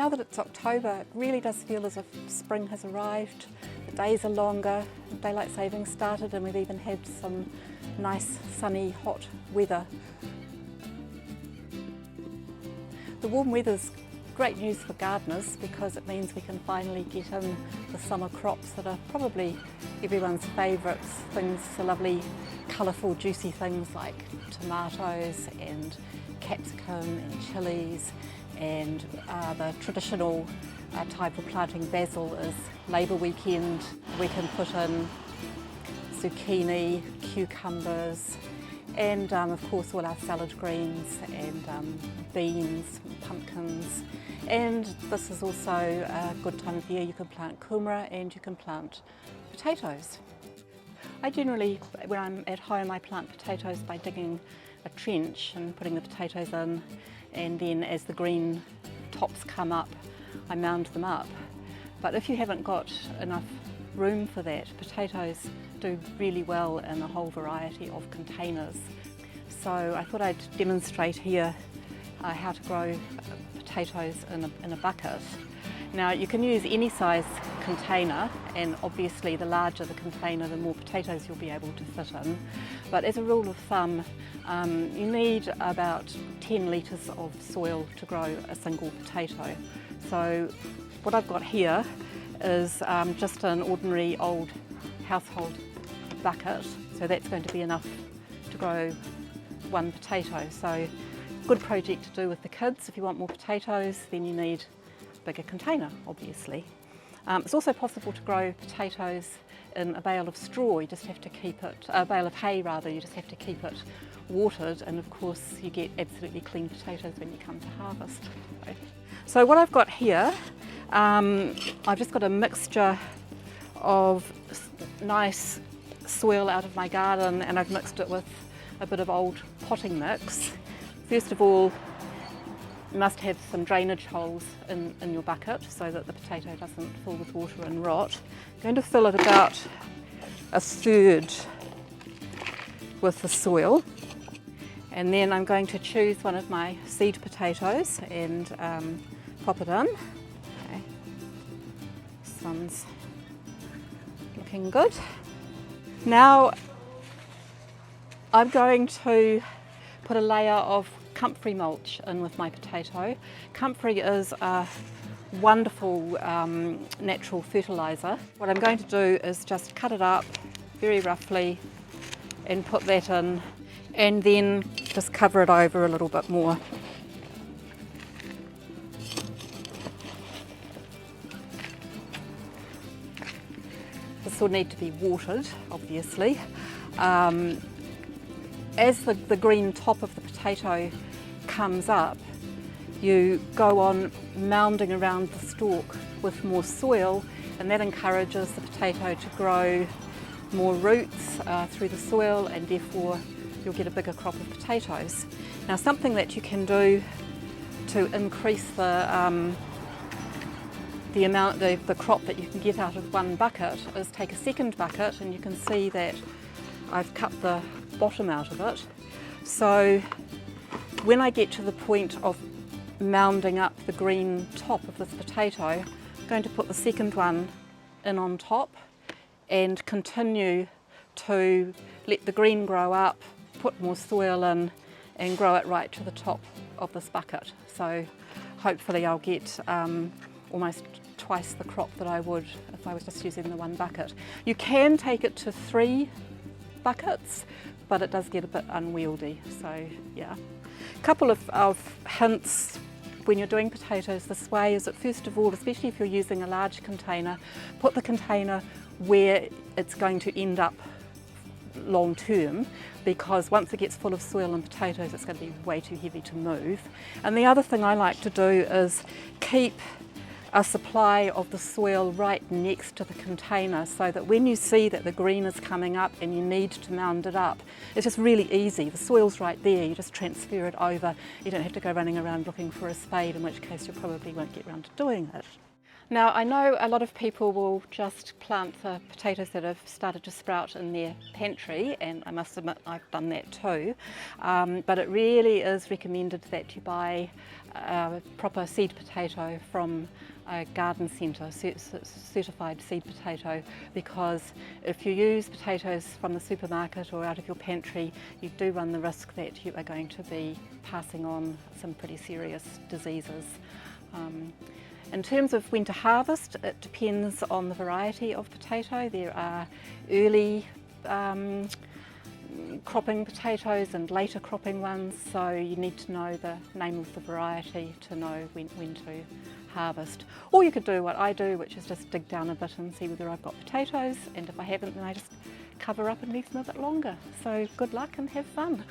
Now that it's October, it really does feel as if spring has arrived. The days are longer, daylight savings started, and we've even had some nice sunny hot weather. The warm weather's great news for gardeners because it means we can finally get in the summer crops that are probably everyone's favourites. Things, the lovely colourful juicy things like tomatoes and capsicum and chilies, and the traditional type of planting basil is Labour weekend. We can put in zucchini, cucumbers, and of course all our salad greens and beans, pumpkins. And this is also a good time of year. You can plant 𝗏𝗲𝗀𝗃 and you can plant potatoes. I generally, when I'm at home, I plant potatoes by digging a trench and putting the potatoes in, and then as the green tops come up, I mound them up. But if you haven't got enough room for that, potatoes do really well in a whole variety of containers. So I thought I'd demonstrate here how to grow potatoes in a bucket. Now you can use any size container, and obviously the larger the container the more potatoes you'll be able to fit in. But as a rule of thumb, you need about 10 litres of soil to grow a single potato. So what I've got here is just an ordinary old household bucket, so that's going to be enough to grow one potato. So good project to do with the kids. If you want more potatoes, then you need a bigger container, obviously. It's also possible to grow potatoes in a bale of straw. You just have to keep it, a bale of hay rather, you just have to keep it watered, and of course you get absolutely clean potatoes when you come to harvest. So what I've got here, I've just got a mixture of nice soil out of my garden, and I've mixed it with a bit of old potting mix. First of all, you must have some drainage holes in your bucket so that the potato doesn't fill with water and rot. I'm going to fill it about 1/3 with the soil, and then I'm going to choose one of my seed potatoes and pop it in. Okay. This one's looking good. Now I'm going to put a layer of comfrey mulch in with my potato. Comfrey is a wonderful natural fertiliser. What I'm going to do is just cut it up very roughly and put that in, and then just cover it over a little bit more. This will need to be watered, obviously. As the green top of the potato comes up, you go on mounding around the stalk with more soil, and that encourages the potato to grow more roots through the soil, and therefore you'll get a bigger crop of potatoes. Now something that you can do to increase the crop that you can get out of one bucket is take a second bucket, and you can see that I've cut the bottom out of it. So when I get to the point of mounding up the green top of this potato, I'm going to put the second one in on top and continue to let the green grow up, put more soil in, and grow it right to the top of this bucket. So hopefully I'll get almost twice the crop that I would if I was just using the one bucket. You can take it to 3 buckets, but it does get a bit unwieldy, so yeah. A couple of hints when you're doing potatoes this way is that first of all, especially if you're using a large container, put the container where it's going to end up long term, because once it gets full of soil and potatoes it's going to be way too heavy to move. And the other thing I like to do is keep a supply of the soil right next to the container, so that when you see that the green is coming up and you need to mound it up, it's just really easy. The soil's right there, you just transfer it over. You don't have to go running around looking for a spade, in which case you probably won't get around to doing it. Now I know a lot of people will just plant the potatoes that have started to sprout in their pantry, and I must admit I've done that too, but it really is recommended that you buy a proper seed potato from a garden centre, certified seed potato, because if you use potatoes from the supermarket or out of your pantry, you do run the risk that you are going to be passing on some pretty serious diseases. In terms of when to harvest, it depends on the variety of potato. There are early cropping potatoes and later cropping ones, so you need to know the name of the variety to know when to harvest. Or you could do what I do, which is just dig down a bit and see whether I've got potatoes, and if I haven't, then I just cover up and leave them a bit longer. So good luck and have fun.